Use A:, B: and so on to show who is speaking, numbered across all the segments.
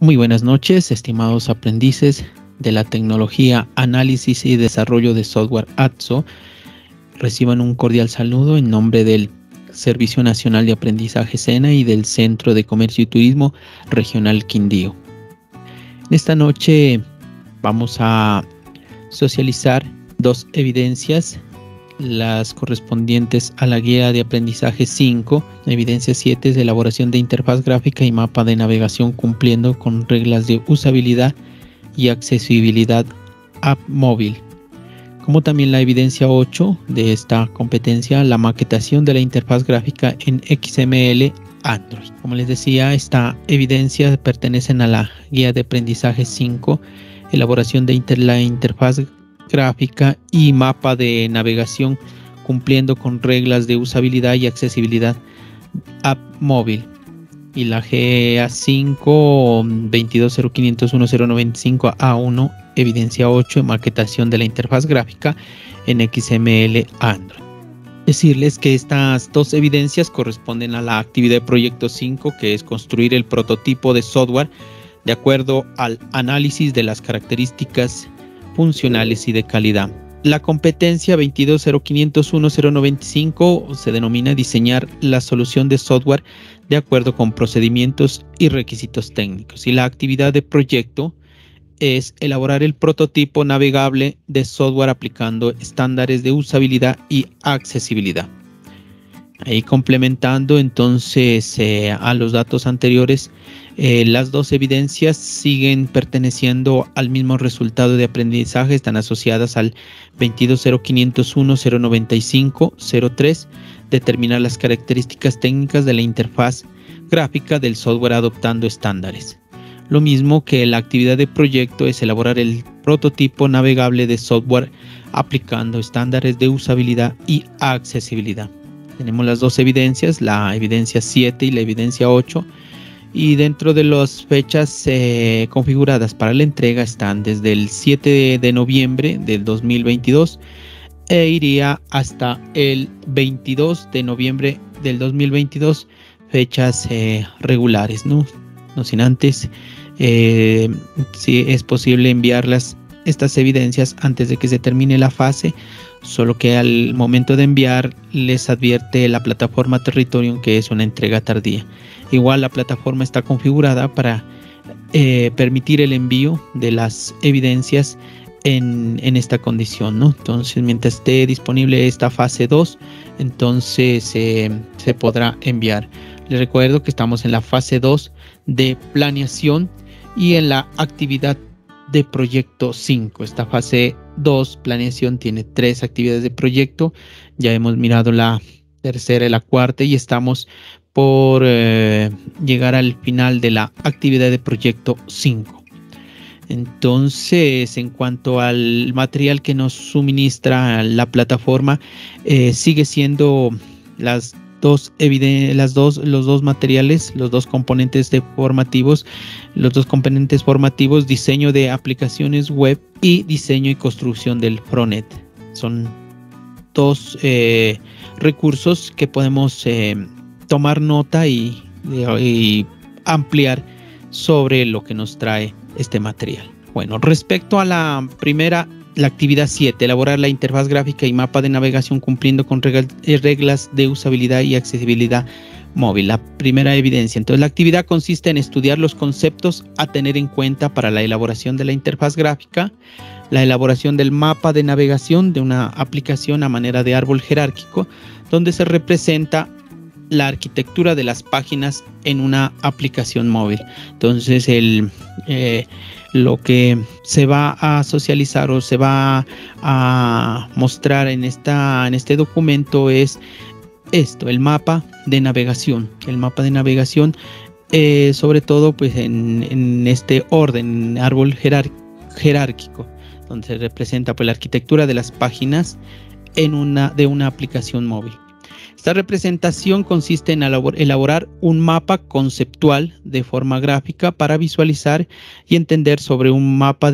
A: Muy buenas noches, estimados aprendices de la tecnología, análisis y desarrollo de software ATSO. Reciban un cordial saludo en nombre del Servicio Nacional de Aprendizaje SENA y del Centro de Comercio y Turismo Regional Quindío. En esta noche vamos a socializar dos evidencias, las correspondientes a la guía de aprendizaje 5, evidencia 7 es elaboración de interfaz gráfica y mapa de navegación cumpliendo con reglas de usabilidad y accesibilidad app móvil, como también la evidencia 8 de esta competencia, la maquetación de la interfaz gráfica en XML Android. Como les decía, esta evidencia pertenecen a la guía de aprendizaje 5, elaboración de la interfaz gráfica y mapa de navegación cumpliendo con reglas de usabilidad y accesibilidad app móvil, y la GA5 22.0501.095 evidencia 8 maquetación de la interfaz gráfica en XML Android. Decirles que estas dos evidencias corresponden a la actividad de proyecto 5, que es construir el prototipo de software de acuerdo al análisis de las características funcionales y de calidad. La competencia 22.0501.095 se denomina diseñar la solución de software de acuerdo con procedimientos y requisitos técnicos, y la actividad de proyecto es elaborar el prototipo navegable de software aplicando estándares de usabilidad y accesibilidad. Ahí complementando entonces a los datos anteriores, las dos evidencias siguen perteneciendo al mismo resultado de aprendizaje, están asociadas al 22.0501.095.03, determinar las características técnicas de la interfaz gráfica del software adoptando estándares. Lo mismo que la actividad de proyecto es elaborar el prototipo navegable de software aplicando estándares de usabilidad y accesibilidad. Tenemos las dos evidencias, la evidencia 7 y la evidencia 8, y dentro de las fechas configuradas para la entrega están desde el 7 de noviembre del 2022 e iría hasta el 22 de noviembre del 2022, fechas regulares, no sin antes si es posible enviarlas estas evidencias antes de que se termine la fase, solo que al momento de enviar les advierte la plataforma Territorium que es una entrega tardía. Igual la plataforma está configurada para permitir el envío de las evidencias en esta condición, ¿no? Entonces, mientras esté disponible esta fase 2, entonces se podrá enviar. Les recuerdo que estamos en la fase 2 de planeación y en la actividad de proyecto 5. Esta fase 2, planeación, tiene 3 actividades de proyecto. Ya hemos mirado la tercera y la cuarta y estamos por llegar al final de la actividad de proyecto 5. Entonces, en cuanto al material que nos suministra la plataforma, sigue siendo los dos materiales, los dos componentes formativos, diseño de aplicaciones web y diseño y construcción del frontend. Son dos recursos que podemos tomar nota y ampliar sobre lo que nos trae este material. Bueno, respecto a la primera, la actividad 7, elaborar la interfaz gráfica y mapa de navegación cumpliendo con reglas de usabilidad y accesibilidad móvil. La primera evidencia. Entonces, la actividad consiste en estudiar los conceptos a tener en cuenta para la elaboración de la interfaz gráfica, la elaboración del mapa de navegación de una aplicación a manera de árbol jerárquico, donde se representa la arquitectura de las páginas en una aplicación móvil. Entonces, lo que se va a socializar o se va a mostrar en este documento es esto, el mapa de navegación. El mapa de navegación, sobre todo pues en este orden, árbol jerárquico, donde se representa pues la arquitectura de las páginas de una aplicación móvil. Esta representación consiste en elaborar un mapa conceptual de forma gráfica para visualizar y entender sobre un mapa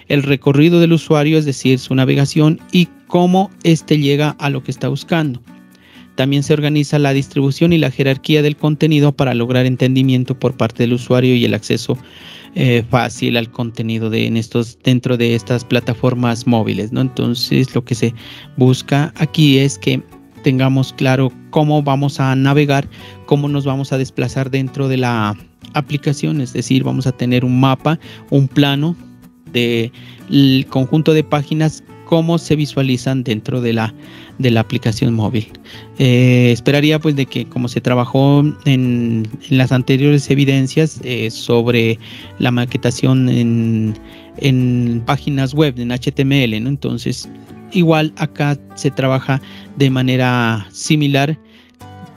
A: el recorrido del usuario, es decir, su navegación y cómo éste llega a lo que está buscando. También se organiza la distribución y la jerarquía del contenido para lograr entendimiento por parte del usuario y el acceso fácil al contenido dentro de estas plataformas móviles, ¿no? Entonces, lo que se busca aquí es que tengamos claro cómo vamos a navegar, cómo nos vamos a desplazar dentro de la aplicación, es decir, vamos a tener un mapa, un plano del conjunto de páginas, cómo se visualizan dentro de la aplicación móvil. Esperaría pues de que, como se trabajó en las anteriores evidencias sobre la maquetación en páginas web, en HTML, ¿no? Entonces, igual acá se trabaja de manera similar,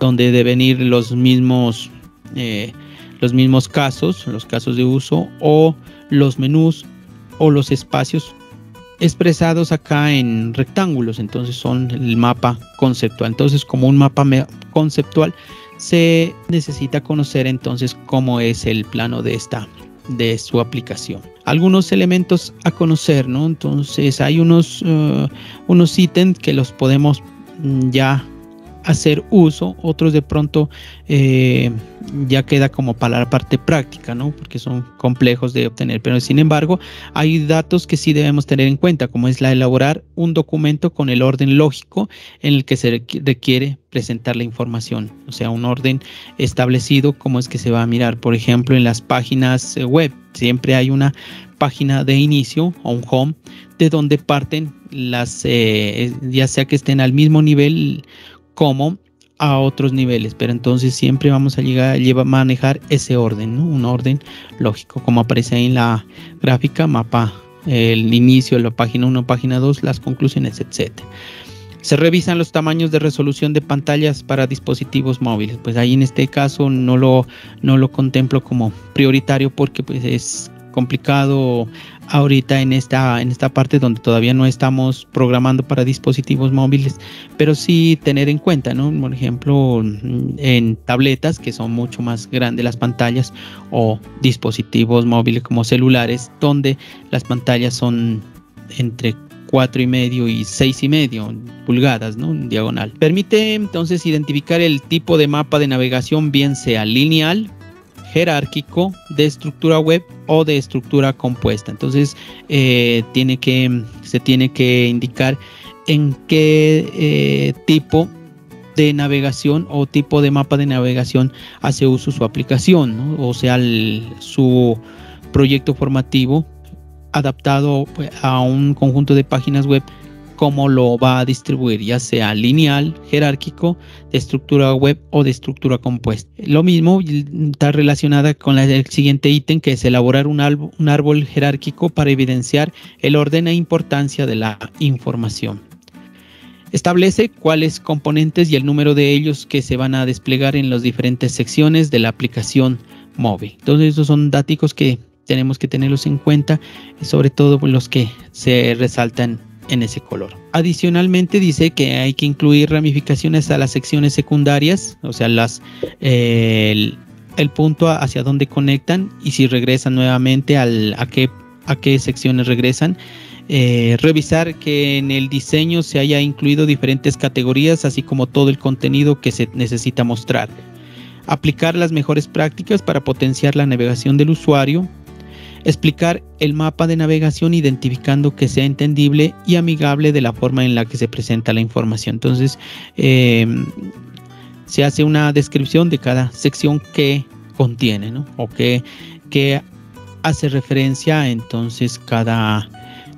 A: donde deben ir los mismos casos, los casos de uso, o los menús o los espacios expresados acá en rectángulos. Entonces son el mapa conceptual. Entonces, como un mapa conceptual, se necesita conocer entonces cómo es el plano de su aplicación. Algunos elementos a conocer, ¿no? Entonces hay unos ítems que los podemos ya hacer uso, otros de pronto ya queda como para la parte práctica, ¿no? Porque son complejos de obtener, pero sin embargo hay datos que sí debemos tener en cuenta, como es la elaborar un documento con el orden lógico en el que se requiere presentar la información, o sea, un orden establecido, cómo es que se va a mirar. Por ejemplo, en las páginas web siempre hay una página de inicio o un home de donde parten las, ya sea que estén al mismo nivel como a otros niveles, pero entonces siempre vamos a manejar ese orden, ¿no? Un orden lógico, como aparece ahí en la gráfica, mapa, el inicio de la página 1, página 2, las conclusiones, etc. Se revisan los tamaños de resolución de pantallas para dispositivos móviles. Pues ahí en este caso no lo contemplo como prioritario, porque pues es complicado ahorita en esta parte donde todavía no estamos programando para dispositivos móviles, pero sí tener en cuenta, ¿no? Por ejemplo, en tabletas, que son mucho más grandes las pantallas, o dispositivos móviles como celulares, donde las pantallas son entre 4,5 y 6,5 pulgadas, ¿no? En diagonal. Permite entonces identificar el tipo de mapa de navegación, bien sea lineal, jerárquico, de estructura web o de estructura compuesta. Entonces se tiene que indicar en qué tipo de navegación o tipo de mapa de navegación hace uso su aplicación, ¿no? O sea, su proyecto formativo adaptado pues a un conjunto de páginas web, cómo lo va a distribuir, ya sea lineal, jerárquico, de estructura web o de estructura compuesta. Lo mismo está relacionada con el siguiente ítem, que es elaborar un árbol jerárquico para evidenciar el orden e importancia de la información. Establece cuáles componentes y el número de ellos que se van a desplegar en las diferentes secciones de la aplicación móvil. Entonces, estos son datos que tenemos que tenerlos en cuenta, sobre todo los que se resaltan en ese color. Adicionalmente dice que hay que incluir ramificaciones a las secciones secundarias, o sea, el punto hacia donde conectan, y si regresan nuevamente a qué secciones regresan. Revisar que en el diseño se haya incluido diferentes categorías, así como todo el contenido que se necesita mostrar. Aplicar las mejores prácticas para potenciar la navegación del usuario. Explicar el mapa de navegación identificando que sea entendible y amigable de la forma en la que se presenta la información. Entonces, se hace una descripción de cada sección que contiene, ¿no? O que hace referencia a entonces cada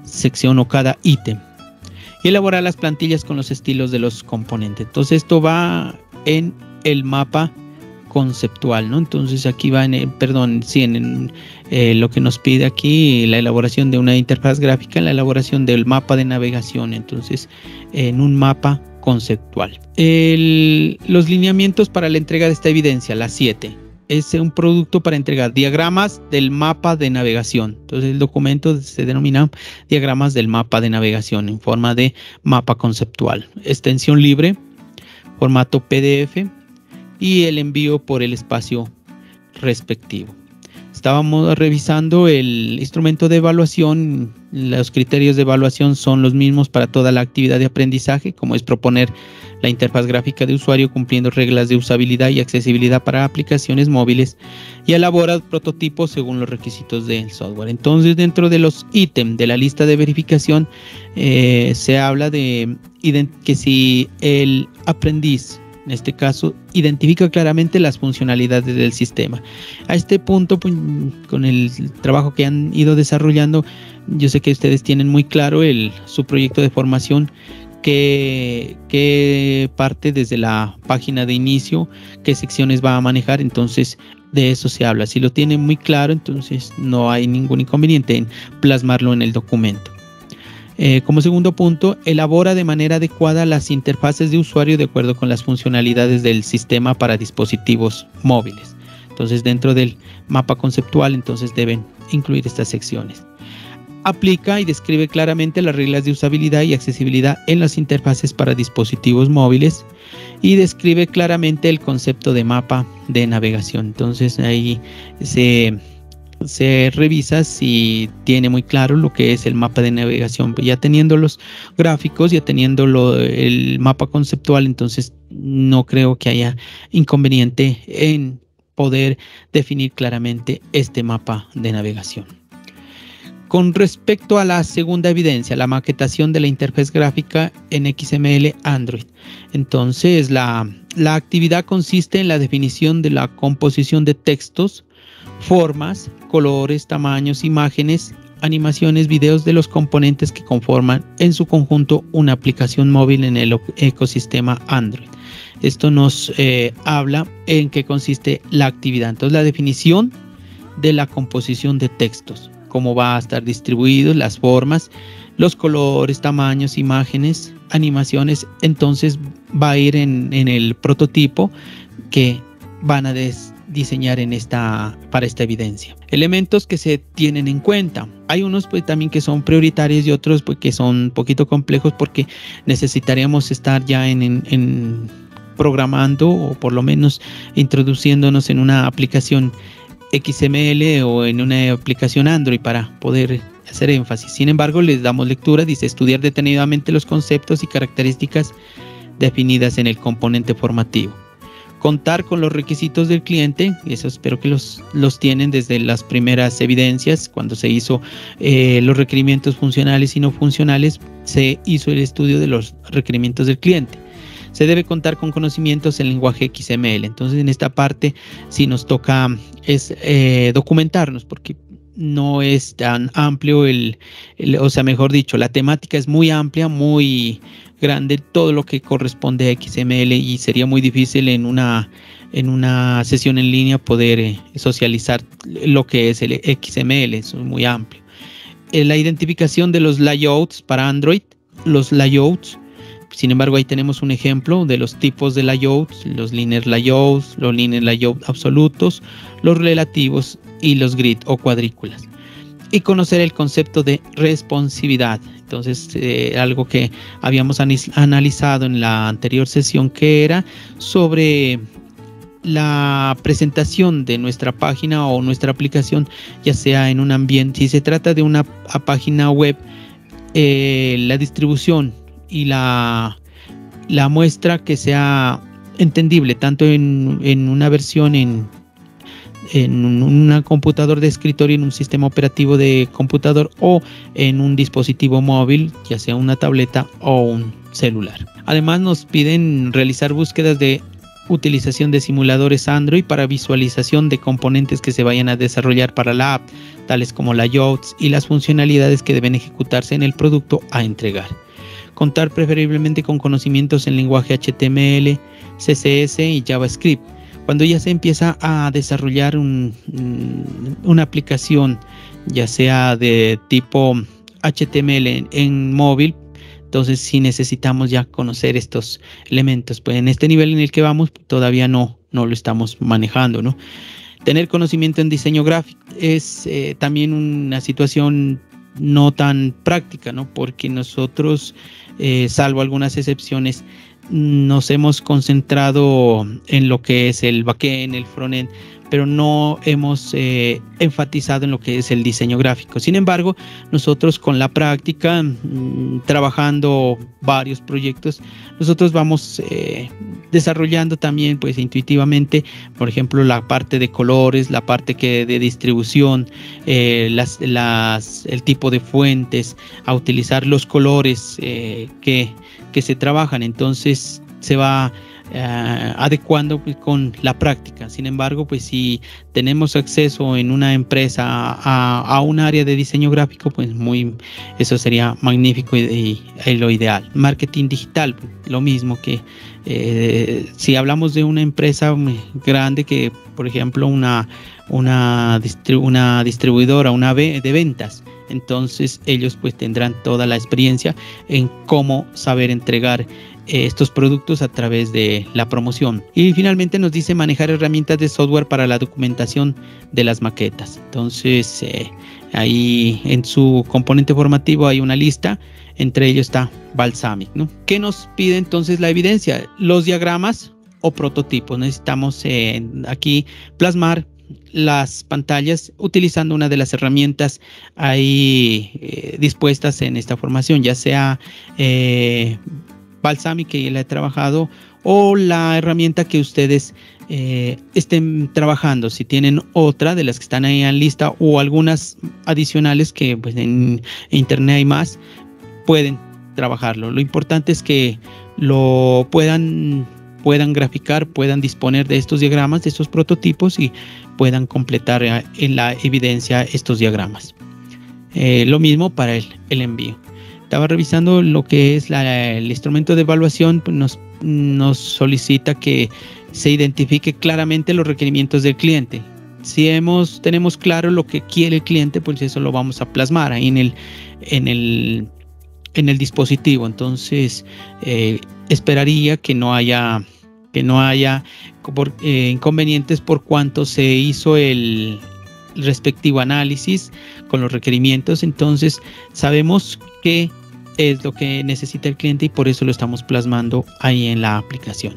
A: sección o cada ítem. Y elaborar las plantillas con los estilos de los componentes. Entonces, esto va en el mapa conceptual, ¿no? Entonces aquí va en lo que nos pide aquí, la elaboración de una interfaz gráfica, en la elaboración del mapa de navegación, entonces en un mapa conceptual. Los lineamientos para la entrega de esta evidencia, la 7, es un producto para entregar diagramas del mapa de navegación. Entonces el documento se denomina diagramas del mapa de navegación en forma de mapa conceptual, extensión libre, formato PDF, y el envío por el espacio respectivo. Estábamos revisando el instrumento de evaluación. Los criterios de evaluación son los mismos para toda la actividad de aprendizaje, como es proponer la interfaz gráfica de usuario cumpliendo reglas de usabilidad y accesibilidad para aplicaciones móviles y elabora prototipos según los requisitos del software. Entonces, dentro de los ítems de la lista de verificación se habla de que si el aprendiz, en este caso, identifica claramente las funcionalidades del sistema. A este punto, pues, con el trabajo que han ido desarrollando, yo sé que ustedes tienen muy claro su proyecto de formación, que parte desde la página de inicio, qué secciones va a manejar. Entonces, de eso se habla. Si lo tienen muy claro, entonces no hay ningún inconveniente en plasmarlo en el documento. Como segundo punto, elabora de manera adecuada las interfaces de usuario de acuerdo con las funcionalidades del sistema para dispositivos móviles. Entonces, dentro del mapa conceptual, entonces deben incluir estas secciones. Aplica y describe claramente las reglas de usabilidad y accesibilidad en las interfaces para dispositivos móviles y describe claramente el concepto de mapa de navegación. Entonces, ahí se revisa si tiene muy claro lo que es el mapa de navegación. Ya teniendo los gráficos, ya teniendo el mapa conceptual, entonces no creo que haya inconveniente en poder definir claramente este mapa de navegación. Con respecto a la segunda evidencia, la maquetación de la interfaz gráfica en XML Android. Entonces, la actividad consiste en la definición de la composición de textos, formas, colores, tamaños, imágenes, animaciones, videos de los componentes que conforman en su conjunto una aplicación móvil en el ecosistema Android. Esto nos habla en qué consiste la actividad. Entonces, la definición de la composición de textos, cómo va a estar distribuido, las formas, los colores, tamaños, imágenes, animaciones. Entonces va a ir en el prototipo que van a diseñar para esta evidencia. Elementos que se tienen en cuenta. Hay unos pues también que son prioritarios y otros pues que son un poquito complejos porque necesitaríamos estar ya en programando o por lo menos introduciéndonos en una aplicación XML o en una aplicación Android para poder hacer énfasis. Sin embargo, les damos lectura. Dice: estudiar detenidamente los conceptos y características definidas en el componente formativo. Contar con los requisitos del cliente, eso espero que los tienen desde las primeras evidencias. Cuando se hizo los requerimientos funcionales y no funcionales, se hizo el estudio de los requerimientos del cliente. Se debe contar con conocimientos en lenguaje XML. Entonces, en esta parte sí nos toca documentarnos, porque no es tan amplio o sea, mejor dicho, la temática es muy amplia, muy grande, todo lo que corresponde a XML, y sería muy difícil en una sesión en línea poder socializar lo que es el XML. Es muy amplio. La identificación de los layouts para Android, los layouts. Sin embargo, ahí tenemos un ejemplo de los tipos de layouts: los linear layouts, los linear layout absolutos, los relativos y los grid o cuadrículas. Y conocer el concepto de responsividad. Entonces, algo que habíamos analizado en la anterior sesión, que era sobre la presentación de nuestra página o nuestra aplicación, ya sea en un ambiente. Si se trata de una página web, la distribución y la muestra que sea entendible tanto en una versión en un computador de escritorio, en un sistema operativo de computador o en un dispositivo móvil, ya sea una tableta o un celular. Además, nos piden realizar búsquedas de utilización de simuladores Android para visualización de componentes que se vayan a desarrollar para la app, tales como layouts y las funcionalidades que deben ejecutarse en el producto a entregar. Contar preferiblemente con conocimientos en lenguaje HTML, CSS y JavaScript. Cuando ya se empieza a desarrollar una aplicación, ya sea de tipo HTML en móvil, entonces sí necesitamos ya conocer estos elementos. Pues en este nivel en el que vamos todavía no lo estamos manejando, ¿no? Tener conocimiento en diseño gráfico es también una situación no tan práctica, ¿no? Porque nosotros, salvo algunas excepciones, nos hemos concentrado en lo que es el backend, el frontend, pero no hemos enfatizado en lo que es el diseño gráfico. Sin embargo, nosotros con la práctica, trabajando varios proyectos, nosotros vamos desarrollando también pues intuitivamente, por ejemplo, la parte de colores, la parte de distribución, el tipo de fuentes, a utilizar los colores que se trabajan. Entonces se va adecuando pues, con la práctica. Sin embargo, pues si tenemos acceso en una empresa a un área de diseño gráfico, pues eso sería magnífico y lo ideal. Marketing digital, lo mismo que si hablamos de una empresa grande que, por ejemplo, una distribuidora, de ventas, entonces ellos pues tendrán toda la experiencia en cómo saber entregar estos productos a través de la promoción. Y finalmente nos dice manejar herramientas de software para la documentación de las maquetas. Entonces ahí en su componente formativo hay una lista, entre ellos está Balsamiq, ¿no? ¿Qué nos pide entonces la evidencia? Los diagramas o prototipos. Necesitamos aquí plasmar las pantallas utilizando una de las herramientas ahí dispuestas en esta formación, ya sea Balsamiq, que ya la he trabajado, o la herramienta que ustedes estén trabajando. Si tienen otra de las que están ahí en lista o algunas adicionales que pues, en internet hay más, pueden trabajarlo. Lo importante es que lo puedan graficar, puedan disponer de estos diagramas, de estos prototipos y puedan completar en la evidencia estos diagramas. Lo mismo para el envío. Estaba revisando lo que es el instrumento de evaluación, pues nos solicita que se identifique claramente los requerimientos del cliente. Si tenemos claro lo que quiere el cliente, pues eso lo vamos a plasmar ahí en el dispositivo. Entonces esperaría que no haya inconvenientes por cuanto se hizo el respectivo análisis con los requerimientos. Entonces sabemos qué es lo que necesita el cliente y por eso lo estamos plasmando ahí en la aplicación.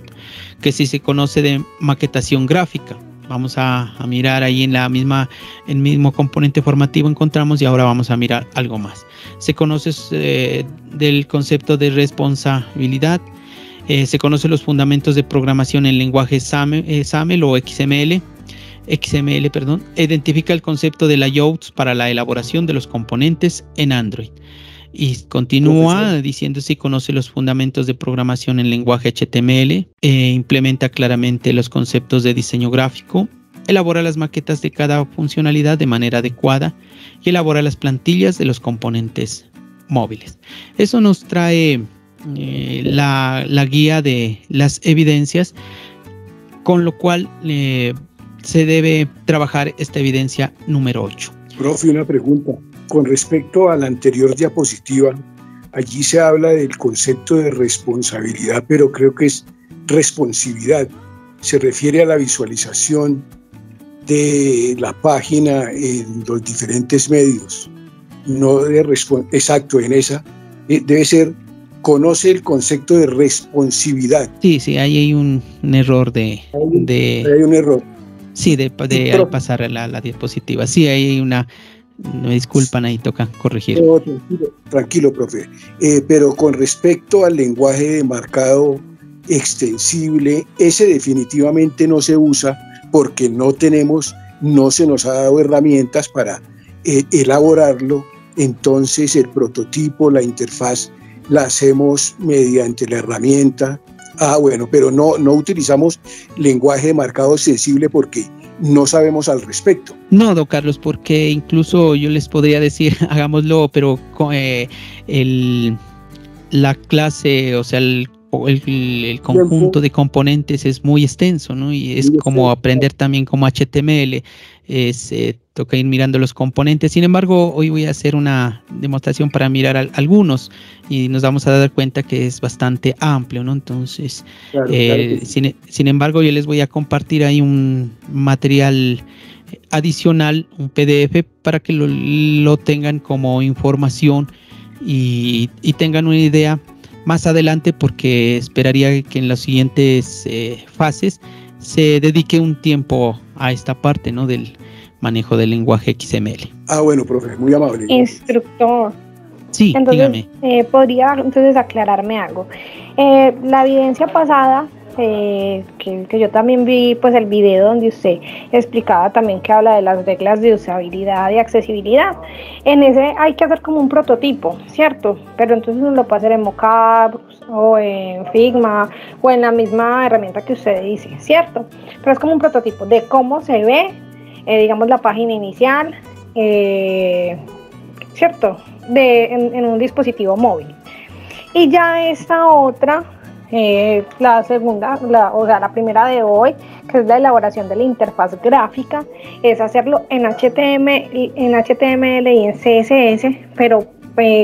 A: Que si se conoce de maquetación gráfica, vamos a mirar ahí en el mismo componente formativo encontramos, y ahora vamos a mirar algo más. Se conoce del concepto de responsabilidad. Se conocen los fundamentos de programación en lenguaje XAML o XML. Identifica el concepto de layouts para la elaboración de los componentes en Android. Y continúa diciendo si conoce los fundamentos de programación en lenguaje HTML, implementa claramente los conceptos de diseño gráfico, elabora las maquetas de cada funcionalidad de manera adecuada y elabora las plantillas de los componentes móviles. Eso nos trae la guía de las evidencias, con lo cual se debe trabajar esta evidencia número 8.
B: Profe, una pregunta. Con respecto a la anterior diapositiva, allí se habla del concepto de responsabilidad, pero creo que es responsividad. Se refiere a la visualización de la página en los diferentes medios. No de exacto, en esa debe ser, conoce el concepto de responsividad.
A: Sí, ahí hay un error
B: hay un error.
A: Sí, de pasar a la diapositiva. Sí, ahí hay una... Me disculpan, ahí toca corregir.
B: No, tranquilo, profe. Pero con respecto al lenguaje de marcado extensible, ese definitivamente no se usa porque no se nos ha dado herramientas para elaborarlo. Entonces el prototipo, la interfaz, la hacemos mediante la herramienta. Bueno, pero no utilizamos lenguaje de marcado extensible porque no sabemos al respecto.
A: No, don Carlos, porque incluso yo les podría decir, hagámoslo, pero la clase, o sea, el conjunto de componentes es muy extenso, ¿no? Y es como aprender también como HTML, toca ir mirando los componentes. Sin embargo, hoy voy a hacer una demostración para mirar algunos y nos vamos a dar cuenta que es bastante amplio, ¿no? Entonces, claro. Sin embargo, yo les voy a compartir ahí un material adicional, un PDF, para que lo tengan como información y tengan una idea más adelante, porque esperaría que en las siguientes fases se dedique un tiempo a esta parte, ¿no? Del manejo del lenguaje XML.
B: Bueno, profe, muy amable.
C: Instructor.
A: Sí,
C: entonces,
A: dígame.
C: ¿podría entonces aclararme algo? La evidencia pasada, que yo también vi pues el video donde usted explicaba también que habla de las reglas de usabilidad y accesibilidad. En ese hay que hacer como un prototipo, ¿cierto? Pero entonces uno lo puede hacer en Mockup o en Figma o en la misma herramienta que usted dice, ¿cierto? Pero es como un prototipo de cómo se ve, digamos, la página inicial, ¿cierto? En un dispositivo móvil. Y ya esta otra, la segunda, la primera de hoy, que es la elaboración de la interfaz gráfica, es hacerlo en HTML y en CSS, pero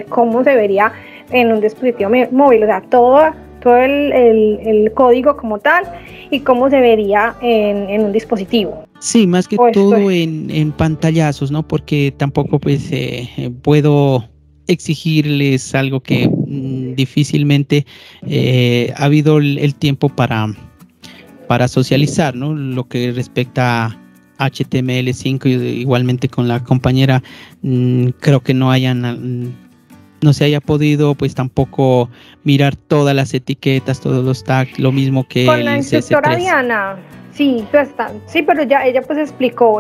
C: cómo se vería en un dispositivo móvil, o sea, todo el código como tal y cómo se vería en un dispositivo.
A: Sí, más que todo en pantallazos, ¿no? Porque tampoco pues puedo exigirles algo que difícilmente ha habido el tiempo para socializar, ¿no? Lo que respecta a HTML5, igualmente con la compañera, creo que no se haya podido pues tampoco mirar todas las etiquetas, todos los tags, lo mismo que
C: con la instructora Diana. Sí, pero ella pues explicó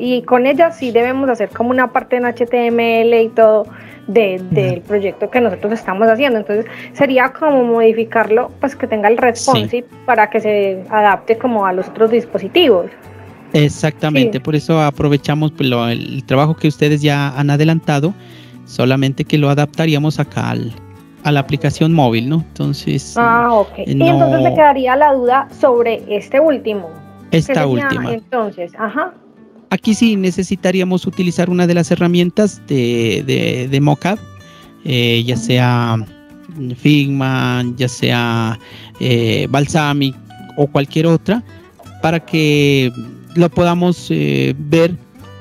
C: y con ella sí debemos hacer como una parte en HTML y todo del proyecto que nosotros estamos haciendo. Entonces sería como modificarlo, pues que tenga el responsive para que se adapte como a los otros dispositivos.
A: Exactamente, por eso aprovechamos pues, el trabajo que ustedes ya han adelantado, solamente que lo adaptaríamos acá a la aplicación móvil, ¿no? Entonces...
C: ok. Y entonces me quedaría la duda sobre este último.
A: Esta última.
C: Entonces,
A: Aquí sí necesitaríamos utilizar una de las herramientas de Mockup, ya sea Figma, ya sea Balsamiq o cualquier otra, para que lo podamos ver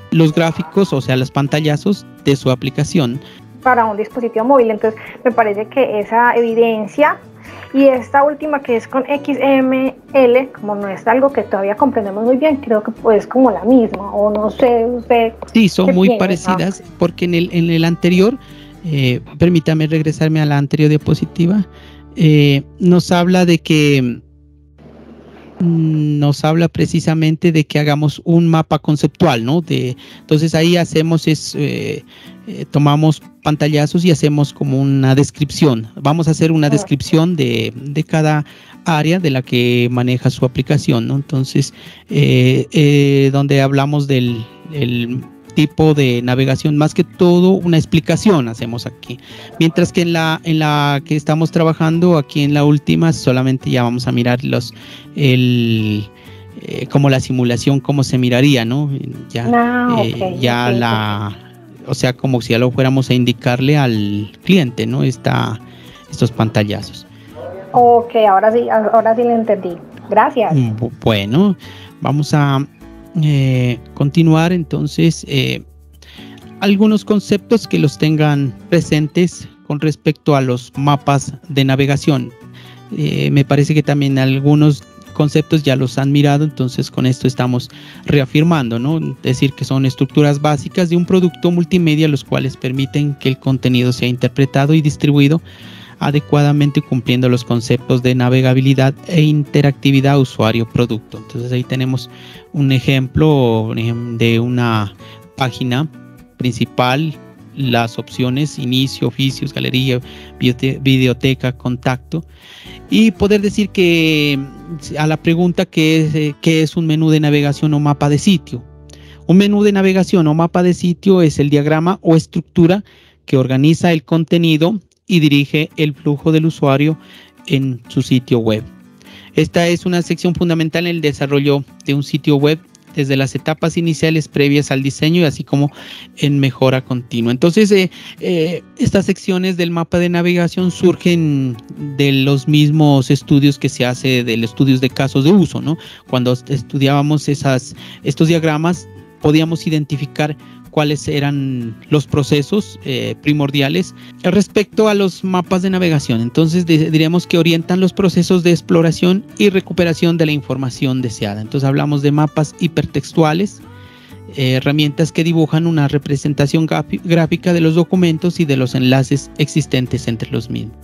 A: los gráficos, o sea, los pantallazos de su aplicación.
C: Para un dispositivo móvil. Entonces me parece que esa evidencia y esta última que es con XML, como no es algo que todavía comprendemos muy bien, creo que pues como la misma, o no sé usted.
A: Sí, son muy parecidas, porque en el anterior, permítame regresarme a la anterior diapositiva, nos habla precisamente de que hagamos un mapa conceptual, ¿no? Entonces ahí hacemos tomamos pantallazos y hacemos como una descripción. Vamos a hacer una descripción de cada área de la que maneja su aplicación, ¿no? Entonces, donde hablamos del tipo de navegación, más que todo una explicación hacemos aquí. Mientras que en la que estamos trabajando, aquí en la última, solamente ya vamos a mirar como la simulación, cómo se miraría, ¿no? O sea, como si ya lo fuéramos a indicarle al cliente, ¿no? Estos pantallazos.
C: Ok, ahora sí lo entendí. Gracias.
A: Bueno, vamos a continuar entonces. Algunos conceptos que los tengan presentes con respecto a los mapas de navegación. Me parece que también algunos conceptos ya los han mirado, entonces con esto estamos reafirmando, ¿no? Es decir, que son estructuras básicas de un producto multimedia, los cuales permiten que el contenido sea interpretado y distribuido adecuadamente, cumpliendo los conceptos de navegabilidad e interactividad usuario-producto. Entonces ahí tenemos un ejemplo de una página principal, las opciones inicio, oficios, galería, videoteca, contacto, y poder decir que a la pregunta ¿qué es un menú de navegación o mapa de sitio? Un menú de navegación o mapa de sitio es el diagrama o estructura que organiza el contenido y dirige el flujo del usuario en su sitio web. Esta es una sección fundamental en el desarrollo de un sitio web, desde las etapas iniciales previas al diseño y así como en mejora continua. Entonces, estas secciones del mapa de navegación surgen de los mismos estudios que se hace de los estudios de casos de uso, ¿no? Cuando estudiábamos estos diagramas, podíamos identificar cuáles eran los procesos primordiales respecto a los mapas de navegación. Entonces diríamos que orientan los procesos de exploración y recuperación de la información deseada. Entonces hablamos de mapas hipertextuales, herramientas que dibujan una representación gráfica de los documentos y de los enlaces existentes entre los mismos.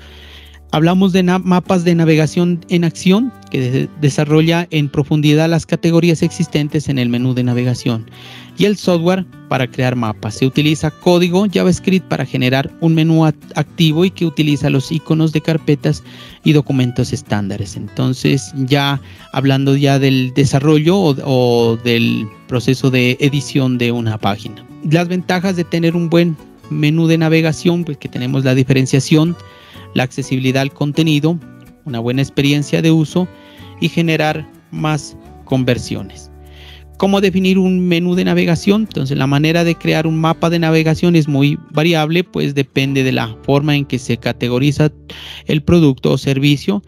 A: Hablamos de mapas de navegación en acción, que desarrolla en profundidad las categorías existentes en el menú de navegación. Y el software para crear mapas. Se utiliza código JavaScript para generar un menú activo y que utiliza los iconos de carpetas y documentos estándares. Entonces, ya hablando ya del desarrollo o del proceso de edición de una página. Las ventajas de tener un buen menú de navegación, pues que tenemos la diferenciación, la accesibilidad al contenido, una buena experiencia de uso y generar más conversiones. ¿Cómo definir un menú de navegación? Entonces, la manera de crear un mapa de navegación es muy variable, pues depende de la forma en que se categoriza el producto o servicio,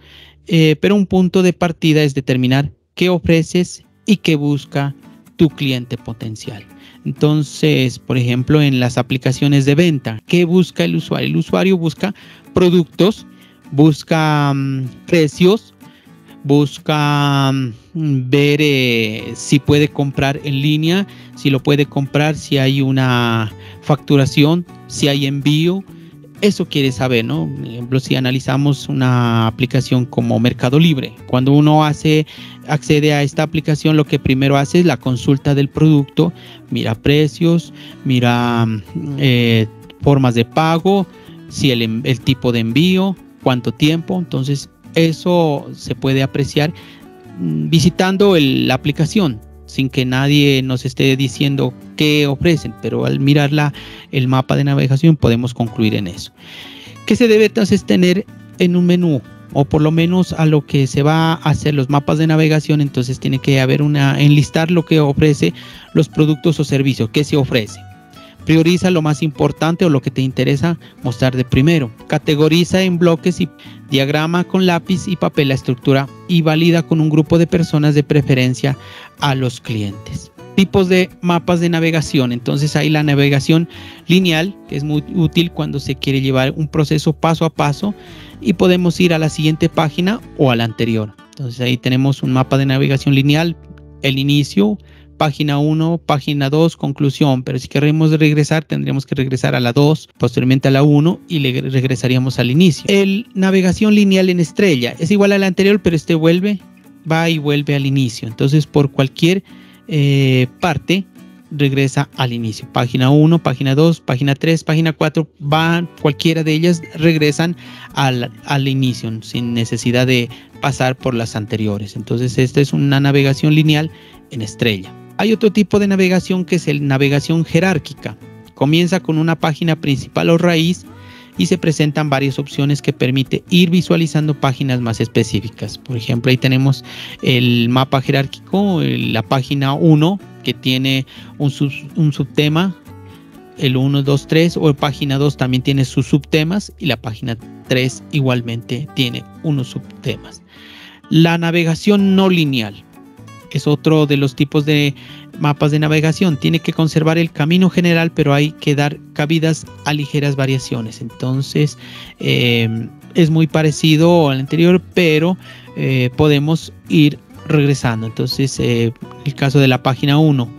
A: pero un punto de partida es determinar qué ofreces y qué busca tu cliente potencial. Entonces, por ejemplo, en las aplicaciones de venta, ¿qué busca el usuario? El usuario busca productos, busca precios, busca ver si puede comprar en línea, si lo puede comprar, si hay una facturación, si hay envío. Eso quiere saber, ¿no? Por ejemplo, si analizamos una aplicación como Mercado Libre, cuando uno accede a esta aplicación, lo que primero hace es la consulta del producto, mira precios, mira formas de pago, si el tipo de envío, cuánto tiempo. Entonces, eso se puede apreciar visitando la aplicación, sin que nadie nos esté diciendo qué ofrecen, pero al mirar el mapa de navegación podemos concluir en eso. ¿Qué se debe entonces tener en un menú? O por lo menos a lo que se va a hacer los mapas de navegación, entonces tiene que haber enlistar lo que ofrece los productos o servicios, qué se ofrece. Prioriza lo más importante o lo que te interesa mostrar de primero. Categoriza en bloques y diagrama con lápiz y papel la estructura y valida con un grupo de personas de preferencia a los clientes. Tipos de mapas de navegación. Entonces hay la navegación lineal, que es muy útil cuando se quiere llevar un proceso paso a paso y podemos ir a la siguiente página o a la anterior. Entonces ahí tenemos un mapa de navegación lineal, el inicio, página 1, página 2, conclusión, pero si queremos regresar tendríamos que regresar a la 2, posteriormente a la 1 y regresaríamos al inicio. El navegación lineal en estrella es igual a la anterior, pero va y vuelve al inicio. Entonces por cualquier parte regresa al inicio. Página 1, página 2, página 3, página 4, cualquiera de ellas regresan al inicio sin necesidad de pasar por las anteriores. Entonces esta es una navegación lineal en estrella. Hay otro tipo de navegación que es la navegación jerárquica. Comienza con una página principal o raíz y se presentan varias opciones que permite ir visualizando páginas más específicas. Por ejemplo, ahí tenemos el mapa jerárquico, la página 1 que tiene un subtema, el 1, 2, 3, o página 2 también tiene sus subtemas y la página 3 igualmente tiene unos subtemas. La navegación no lineal es otro de los tipos de mapas de navegación. Tiene que conservar el camino general, pero hay que dar cabidas a ligeras variaciones. Entonces es muy parecido al anterior, pero podemos ir regresando. Entonces el caso de la página 1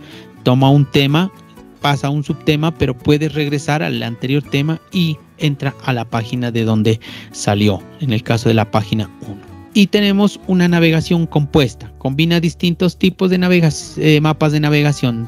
A: toma un tema, pasa a un subtema, pero puede regresar al anterior tema y entra a la página de donde salió, en el caso de la página 1. Y tenemos una navegación compuesta, combina distintos tipos de mapas de navegación.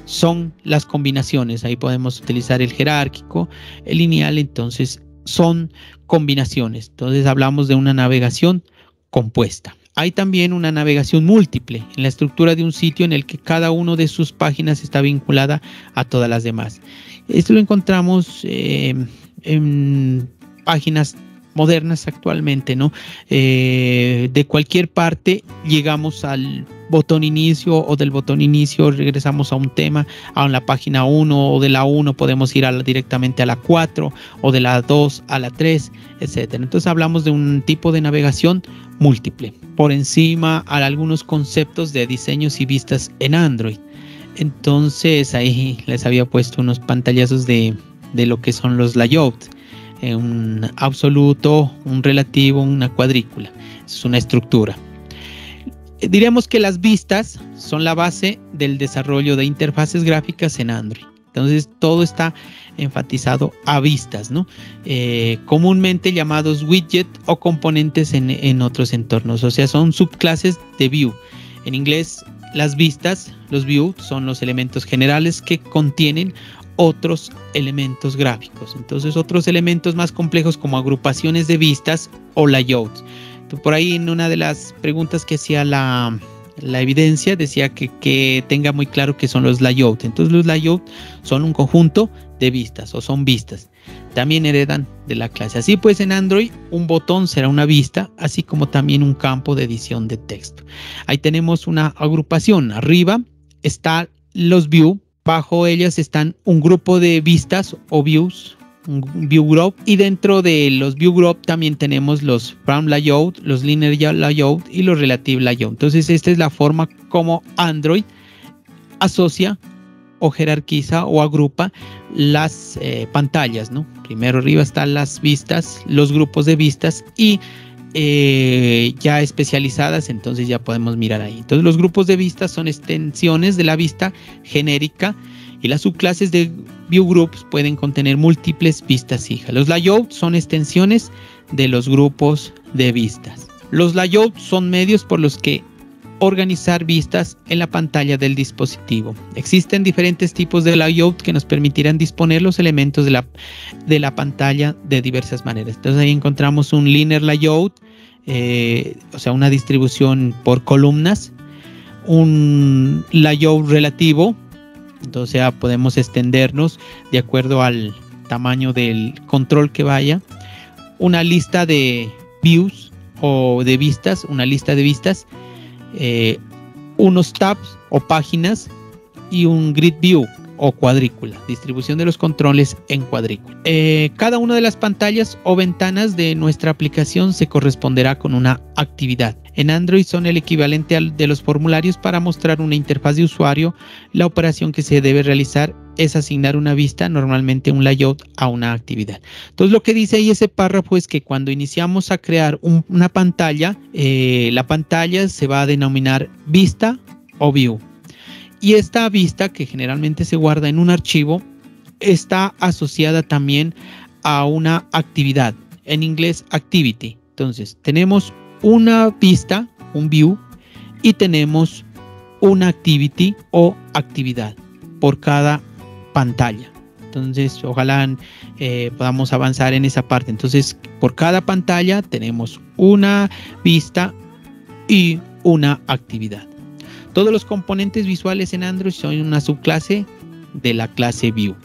A: Son las combinaciones, ahí podemos utilizar el jerárquico, el lineal, entonces son combinaciones. Entonces hablamos de una navegación compuesta. Hay también una navegación múltiple en la estructura de un sitio en el que cada una de sus páginas está vinculada a todas las demás. Esto lo encontramos en páginas modernas actualmente, ¿no? De cualquier parte llegamos al botón inicio o del botón inicio regresamos a un tema, a la página 1 o de la 1 podemos ir directamente a la 4 o de la 2 a la 3, etcétera. Entonces hablamos de un tipo de navegación múltiple. Por encima a algunos conceptos de diseños y vistas en Android. Entonces ahí les había puesto unos pantallazos de lo que son los layouts, un absoluto, un relativo, una cuadrícula. Es una estructura. Diríamos que las vistas son la base del desarrollo de interfaces gráficas en Android. Entonces todo está enfatizado a vistas, ¿no? Comúnmente llamados widget o componentes en otros entornos, o sea, son subclases de view. En inglés, las vistas, los view, son los elementos generales que contienen otros elementos gráficos. Entonces otros elementos más complejos como agrupaciones de vistas o layouts. Por ahí en una de las preguntas que hacía la evidencia decía que tenga muy claro qué son los layouts. Entonces los layouts son un conjunto de vistas o son vistas. También heredan de la clase. Así pues en Android un botón será una vista, así como también un campo de edición de texto. Ahí tenemos una agrupación. Arriba está los view. Bajo ellas están un grupo de vistas o views, un view group, y dentro de los view group también tenemos los from layout, los linear layout y los relative layout. Entonces esta es la forma como Android asocia o jerarquiza o agrupa las pantallas, ¿no? Primero arriba están las vistas, los grupos de vistas y ya especializadas, entonces ya podemos mirar ahí. Entonces los grupos de vistas son extensiones de la vista genérica y las subclases de view groups pueden contener múltiples vistas hijas. Los layouts son extensiones de los grupos de vistas. Los layouts son medios por los que organizar vistas en la pantalla del dispositivo. Existen diferentes tipos de layout que nos permitirán disponer los elementos de la pantalla de diversas maneras. Entonces ahí encontramos un linear layout, o sea, una distribución por columnas, un layout relativo, entonces ya podemos extendernos de acuerdo al tamaño del control que vaya, una lista de views o de vistas, una lista de vistas, unos tabs o páginas y un grid view o cuadrícula, distribución de los controles en cuadrícula. Cada una de las pantallas o ventanas de nuestra aplicación se corresponderá con una actividad. En Android son el equivalente de los formularios para mostrar una interfaz de usuario. La operación que se debe realizar es asignar una vista, normalmente un layout, a una actividad. Entonces lo que dice ahí ese párrafo es que cuando iniciamos a crear una pantalla, la pantalla se va a denominar vista o view. Y esta vista, que generalmente se guarda en un archivo, está asociada también a una actividad, en inglés activity. Entonces tenemos una vista, un view, y tenemos una activity o actividad por cada pantalla. Entonces ojalá podamos avanzar en esa parte. Entonces por cada pantalla tenemos una vista y una actividad. Todos los componentes visuales en Android son una subclase de la clase View.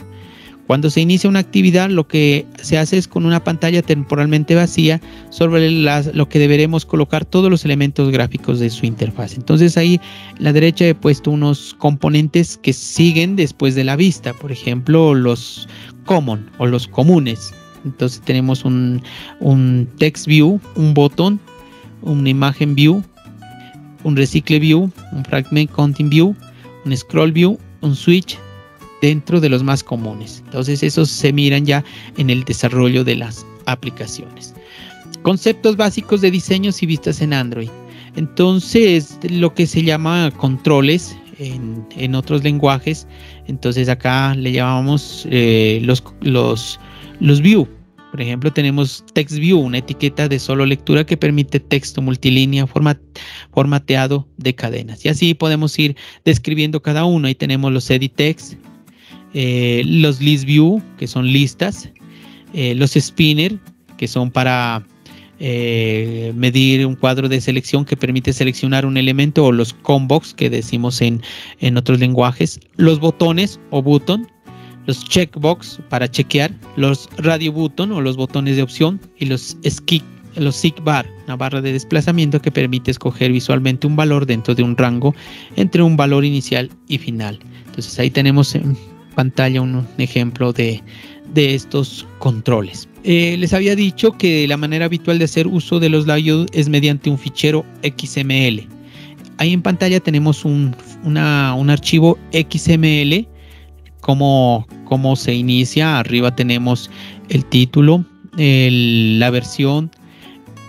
A: Cuando se inicia una actividad, lo que se hace es con una pantalla temporalmente vacía sobre lo que deberemos colocar todos los elementos gráficos de su interfaz. Entonces ahí a la derecha he puesto unos componentes que siguen después de la vista. Por ejemplo, los common o los comunes. Entonces tenemos un text view, un botón, una imagen view, un recicle view, un fragment content view, un scroll view, un switch, dentro de los más comunes. Entonces esos se miran ya en el desarrollo de las aplicaciones. Conceptos básicos de diseños y vistas en Android. Entonces lo que se llama controles en otros lenguajes, entonces acá le llamamos los view. Por ejemplo, tenemos text view, una etiqueta de solo lectura que permite texto multilínea formateado de cadenas. Y así podemos ir describiendo cada uno. Ahí tenemos los edit text, los list view, que son listas, los spinner, que son para medir un cuadro de selección que permite seleccionar un elemento, o los combox, que decimos en otros lenguajes, los botones o button, los checkbox para chequear, los radio button o los botones de opción, y los seek bar, una barra de desplazamiento que permite escoger visualmente un valor dentro de un rango entre un valor inicial y final. Entonces ahí tenemos en pantalla un ejemplo de estos controles. Les había dicho que la manera habitual de hacer uso de los layouts es mediante un fichero XML. ahí en pantalla tenemos un archivo XML. Cómo se inicia. Arriba tenemos el título, la versión,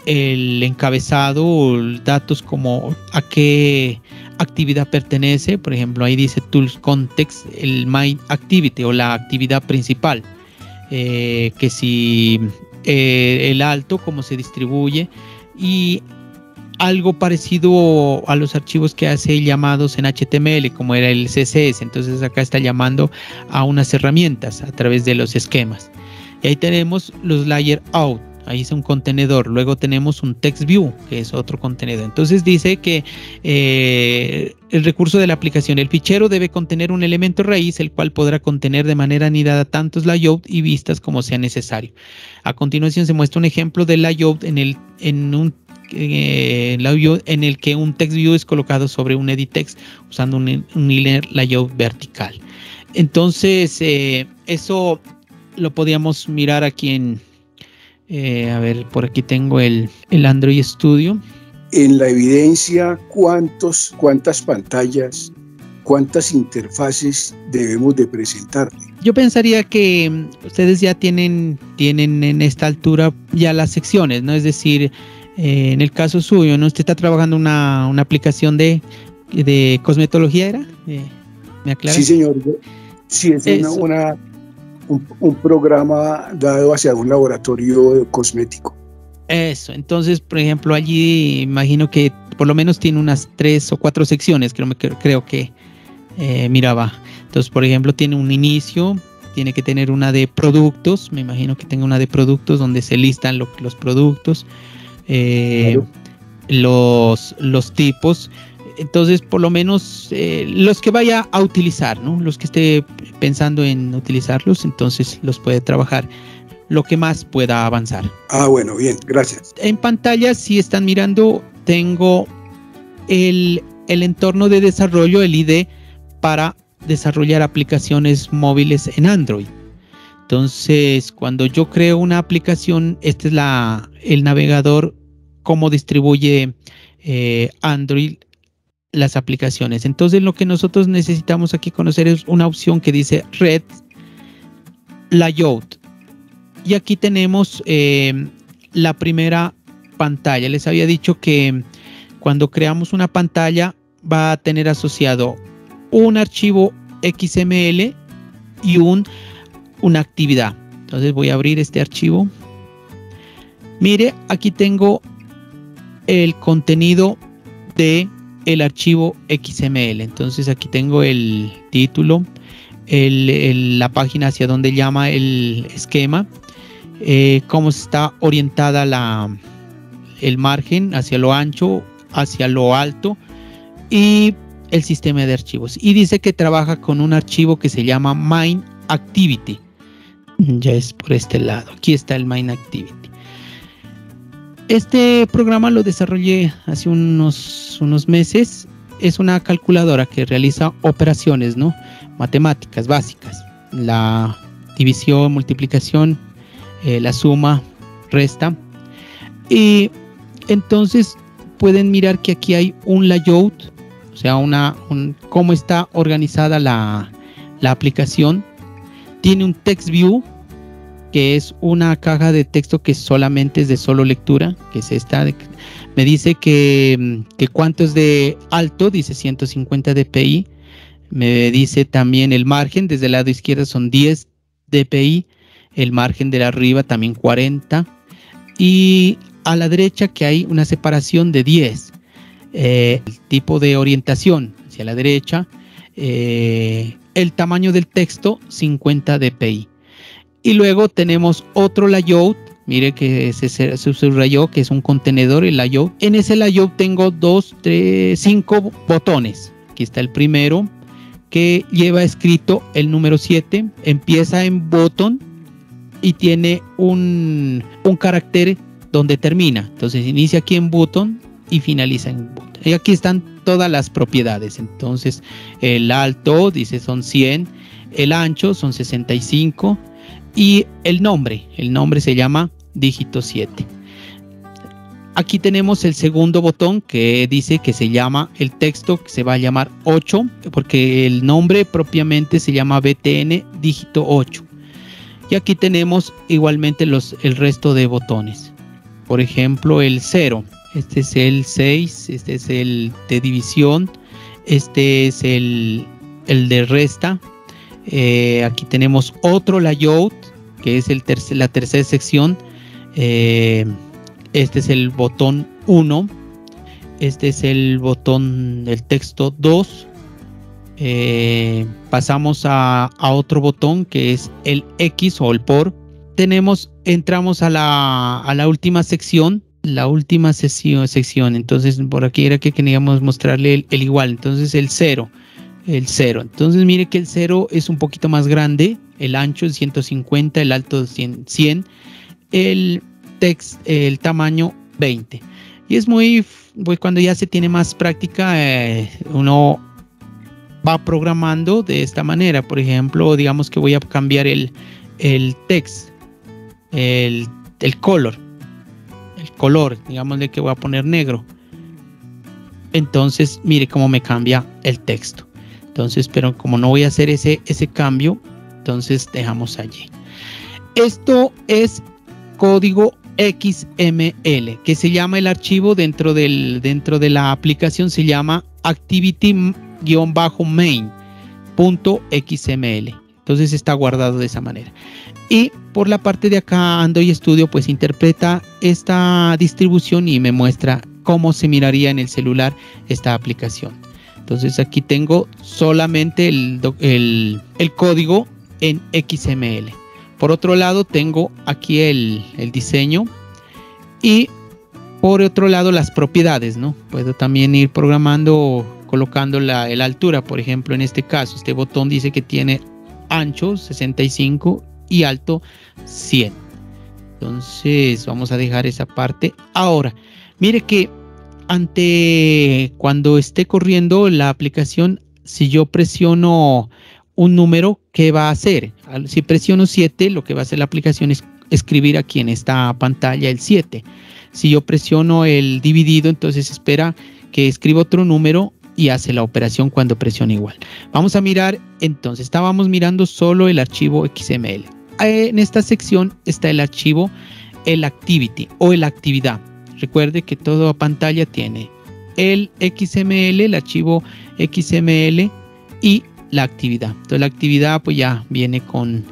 A: el encabezado, datos como a qué actividad pertenece. Por ejemplo, ahí dice Tools Context, el Main Activity o la actividad principal, que si el alto, cómo se distribuye, y algo parecido a los archivos que hace llamados en HTML, como era el CSS. Entonces acá está llamando a unas herramientas a través de los esquemas. Y ahí tenemos los layer out, ahí es un contenedor. Luego tenemos un text view, que es otro contenedor. Entonces dice que el recurso de la aplicación, el fichero debe contener un elemento raíz, el cual podrá contener de manera anidada tantos layout y vistas como sea necesario. A continuación se muestra un ejemplo de layout en el que un text view es colocado sobre un edit text usando un linear layout vertical. Entonces eso lo podíamos mirar aquí en a ver, por aquí tengo el Android Studio.
B: En la evidencia, ¿cuántas pantallas, cuántas interfaces debemos de presentarle?
A: Yo pensaría que ustedes ya tienen en esta altura ya las secciones, ¿no? Es decir, en el caso suyo, ¿no? Usted está trabajando una aplicación de cosmetología, ¿era? ¿Me aclara?
B: Sí, señor. Sí, es un programa dado hacia un laboratorio cosmético.
A: Eso, entonces, por ejemplo, allí imagino que por lo menos tiene unas 3 o 4 secciones, creo que miraba. Entonces, por ejemplo, tiene un inicio, tiene que tener una de productos, me imagino que tenga una de productos donde se listan los productos. Claro. Los tipos. Entonces, por lo menos los que vaya a utilizar, ¿no? Los que esté pensando en utilizarlos, entonces los puede trabajar lo que más pueda avanzar.
B: Bueno, bien, gracias.
A: En pantalla, si están mirando, tengo el entorno de desarrollo, el IDE, para desarrollar aplicaciones móviles en Android. Entonces, cuando yo creo una aplicación, este es el navegador, cómo distribuye Android las aplicaciones. Entonces, lo que nosotros necesitamos aquí conocer es una opción que dice Red Layout. Y aquí tenemos la primera pantalla. Les había dicho que cuando creamos una pantalla va a tener asociado un archivo XML y una actividad. Entonces voy a abrir este archivo. Mire, aquí tengo el contenido de el archivo XML. Entonces aquí tengo el título, la página hacia donde llama el esquema, cómo está orientada el margen, hacia lo ancho, hacia lo alto, y el sistema de archivos. Y dice que trabaja con un archivo que se llama Main Activity. Ya es por este lado. Aquí está el Main Activity. Este programa lo desarrollé hace unos meses. Es una calculadora que realiza operaciones, ¿no? Matemáticas básicas. La división, multiplicación, la suma, resta. Y entonces pueden mirar que aquí hay un layout, o sea, cómo está organizada la aplicación. Tiene un text view, que es una caja de texto que solamente es de solo lectura, que es esta. Me dice que cuánto es de alto, dice 150 dpi. Me dice también el margen, desde el lado izquierdo son 10 dpi, el margen de arriba también 40, y a la derecha que hay una separación de 10. El tipo de orientación hacia la derecha, el tamaño del texto 50 dpi. Y luego tenemos otro layout, mire que se subrayó que es un contenedor, el layout. En ese layout tengo 5 botones. Aquí está el primero, que lleva escrito el número 7, empieza en button y tiene un carácter donde termina. Entonces inicia aquí en button y finaliza en button. Y aquí están todas las propiedades. Entonces el alto dice son 100, el ancho son 65 y el nombre se llama dígito 7. aquí tenemos el segundo botón que dice que se llama, el texto que se va a llamar 8, porque el nombre propiamente se llama BTN dígito 8. Y aquí tenemos igualmente el resto de botones. Por ejemplo, el 0. Este es el 6, este es el de división, este es el de resta. Aquí tenemos otro layout, que es la tercera sección. Este es el botón 1. Este es el botón del texto 2. Pasamos a otro botón que es el X o el por. Entramos a la última sección. La última sección. Entonces por aquí era que queríamos mostrarle el igual. Entonces el 0. El 0. Entonces mire que el 0 es un poquito más grande. El ancho es 150, el alto es 100. El tamaño 20. Y es pues cuando ya se tiene más práctica, uno va programando de esta manera. Por ejemplo, digamos que voy a cambiar el text, el color, digámosle que voy a poner negro. Entonces mire cómo me cambia el texto. Entonces, pero como no voy a hacer ese cambio, entonces dejamos allí. Esto es código XML, que se llama el archivo dentro de la aplicación, se llama activity-main.xml. Entonces está guardado de esa manera. Y por la parte de acá, Android Studio pues interpreta esta distribución y me muestra cómo se miraría en el celular esta aplicación. Entonces aquí tengo solamente el código en XML. Por otro lado tengo aquí el diseño y por otro lado las propiedades, ¿no? Puedo también ir programando, colocando la altura. Por ejemplo, en este caso, este botón dice que tiene ancho 65 y alto 100. Entonces vamos a dejar esa parte. Ahora, mire que cuando esté corriendo la aplicación, si yo presiono un número, ¿qué va a hacer? Si presiono 7, lo que va a hacer la aplicación es escribir aquí en esta pantalla el 7. Si yo presiono el dividido, entonces espera que escriba otro número y hace la operación cuando presiona igual. Vamos a mirar, entonces estábamos mirando solo el archivo XML. En esta sección está el archivo, el activity o la actividad. Recuerde que toda pantalla tiene el XML, el archivo XML y la actividad. Entonces la actividad pues ya viene con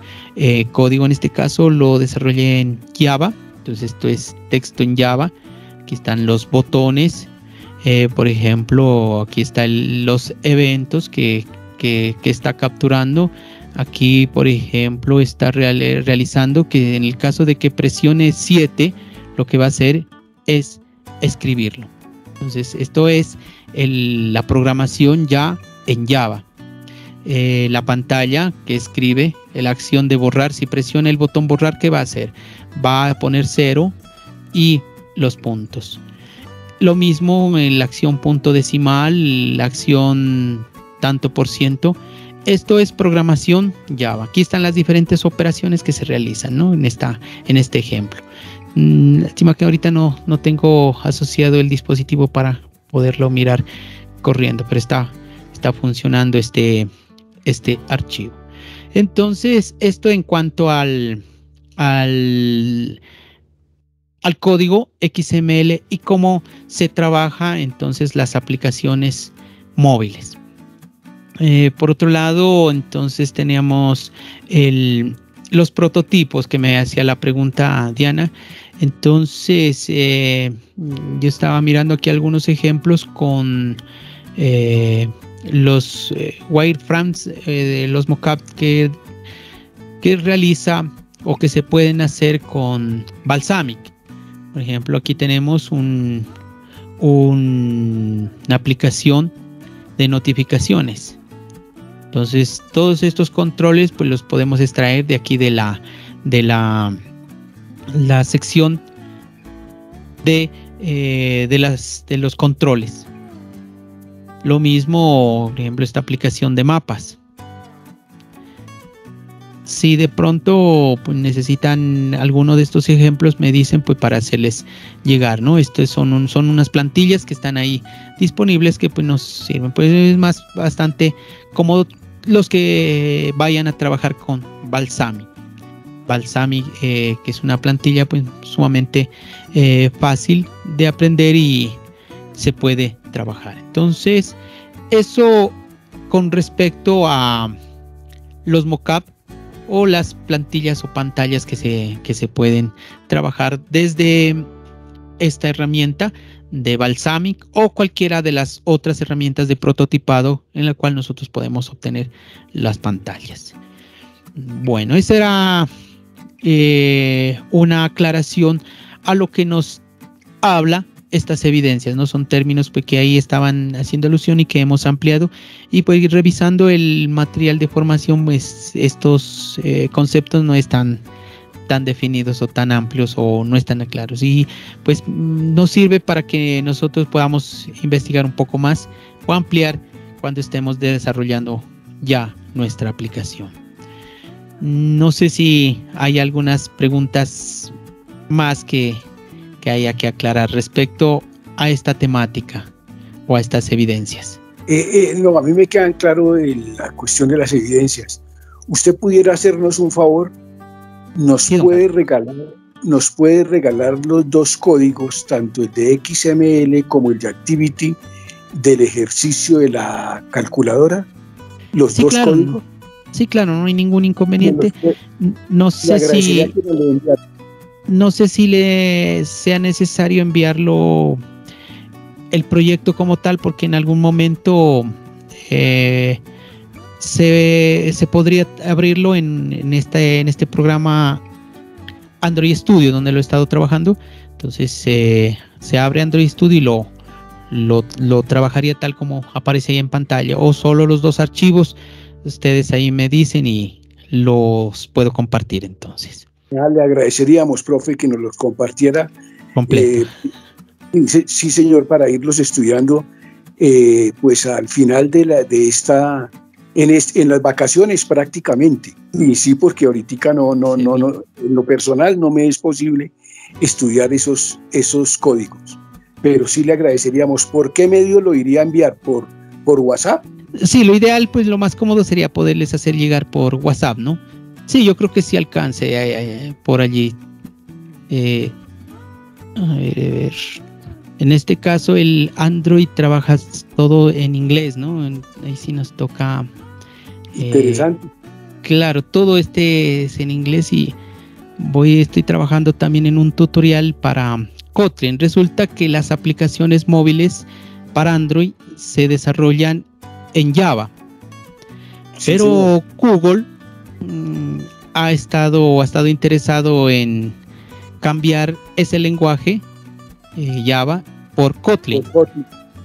A: código. En este caso lo desarrollé en Java. Entonces esto es texto en Java. Aquí están los botones. Por ejemplo, aquí están los eventos que está capturando. Aquí, por ejemplo, está realizando que en el caso de que presione 7, lo que va a hacer es escribirlo. Entonces esto es la programación ya en Java. La pantalla que escribe la acción de borrar, si presiona el botón borrar, ¿qué va a hacer? Va a poner 0 y los puntos. Lo mismo en la acción punto decimal, la acción tanto por ciento. Esto es programación Java. Aquí están las diferentes operaciones que se realizan, ¿no? En este ejemplo. Lástima que ahorita no tengo asociado el dispositivo para poderlo mirar corriendo, pero está funcionando este archivo. Entonces, esto en cuanto al código XML y cómo se trabaja entonces las aplicaciones móviles. Por otro lado, entonces teníamos los prototipos que me hacía la pregunta Diana. Entonces, yo estaba mirando aquí algunos ejemplos con los wireframes, los mockups que realiza o que se pueden hacer con Balsamiq. Por ejemplo, aquí tenemos una aplicación de notificaciones. Entonces, todos estos controles pues los podemos extraer de aquí de la sección de los controles. Lo mismo, por ejemplo, esta aplicación de mapas. si de pronto pues, necesitan alguno de estos ejemplos, me dicen pues para hacerles llegar, ¿no? Son unas plantillas que están ahí disponibles que pues nos sirven. Pues es bastante cómodo los que vayan a trabajar con Balsamiq. Balsamiq, que es una plantilla pues sumamente fácil de aprender y se puede trabajar. Entonces, eso con respecto a los mockup o las plantillas o pantallas que se pueden trabajar desde esta herramienta de Balsamiq o cualquiera de las otras herramientas de prototipado en la cual nosotros podemos obtener las pantallas. Bueno, esa era una aclaración a lo que nos habla estas evidencias, ¿no? Son términos pues, que ahí estaban haciendo alusión y que hemos ampliado, y pues revisando el material de formación, pues estos conceptos no están tan definidos o tan amplios o no están claros, y pues nos sirve para que nosotros podamos investigar un poco más o ampliar cuando estemos desarrollando ya nuestra aplicación. No sé si hay algunas preguntas más que haya que aclarar respecto a esta temática o a estas evidencias.
B: No, a mí me quedan claro la cuestión de las evidencias. ¿Usted pudiera hacernos un favor? Nos puede regalar los dos códigos, tanto el de XML como el de Activity, del ejercicio de la calculadora. Los dos códigos.
A: Sí, claro, no hay ningún inconveniente. No sé si le sea necesario enviarlo el proyecto como tal, porque en algún momento se podría abrirlo en este programa Android Studio, donde lo he estado trabajando. Entonces se abre Android Studio y lo trabajaría tal como aparece ahí en pantalla, o solo los dos archivos. Ustedes ahí me dicen y los puedo compartir entonces.
B: Le agradeceríamos, profe, que nos los compartiera
A: completo.
B: Sí, señor, para irlos estudiando, pues al final en las vacaciones prácticamente. Y sí, porque ahorita no, en lo personal no me es posible estudiar esos códigos. Pero sí le agradeceríamos. ¿Por qué medio lo iría a enviar? ¿Por WhatsApp?
A: Sí, lo ideal, pues lo más cómodo sería poderles hacer llegar por WhatsApp, ¿no? Sí, yo creo que sí alcance por allí. A ver. En este caso, el Android trabaja todo en inglés, ¿no? Ahí sí nos toca.
B: Interesante.
A: Claro, todo es en inglés, y estoy trabajando también en un tutorial para Kotlin. Resulta que las aplicaciones móviles para Android se desarrollan en Java, pero sí. Google ha estado interesado en cambiar ese lenguaje Java por Kotlin.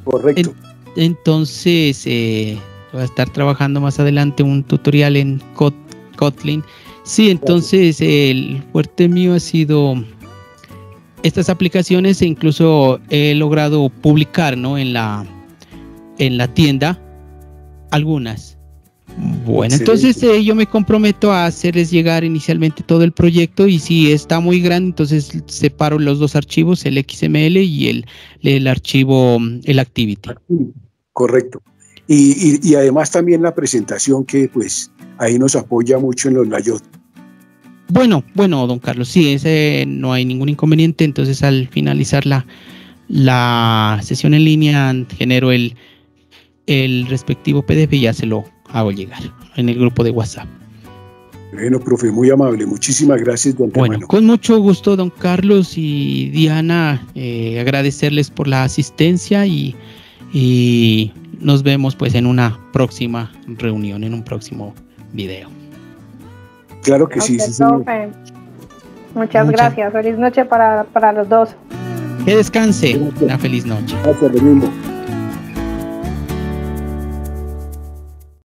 B: Correcto.
A: Entonces voy a estar trabajando más adelante un tutorial en Kotlin. Sí, entonces el fuerte mío ha sido estas aplicaciones, e incluso he logrado publicar, ¿no? en la tienda algunas. Bueno, excelente. Entonces yo me comprometo a hacerles llegar inicialmente todo el proyecto, y si está muy grande, entonces separo los dos archivos, el XML y el archivo, el Activity.
B: Correcto. Y además también la presentación, que pues ahí nos apoya mucho en los layouts.
A: Bueno, don Carlos, sí, ese no hay ningún inconveniente. Entonces al finalizar la sesión en línea genero el respectivo PDF y ya se lo hago llegar en el grupo de WhatsApp.
B: Bueno, profe, muy amable, muchísimas gracias, don
A: Bueno, hermano. Con mucho gusto, don Carlos y Diana, agradecerles por la asistencia, y nos vemos pues en una próxima reunión, en un próximo video.
B: Claro que sí,
C: profe. Muchas gracias, feliz noche para los dos.
A: Que descanse, una feliz noche.
B: Gracias, lo mismo.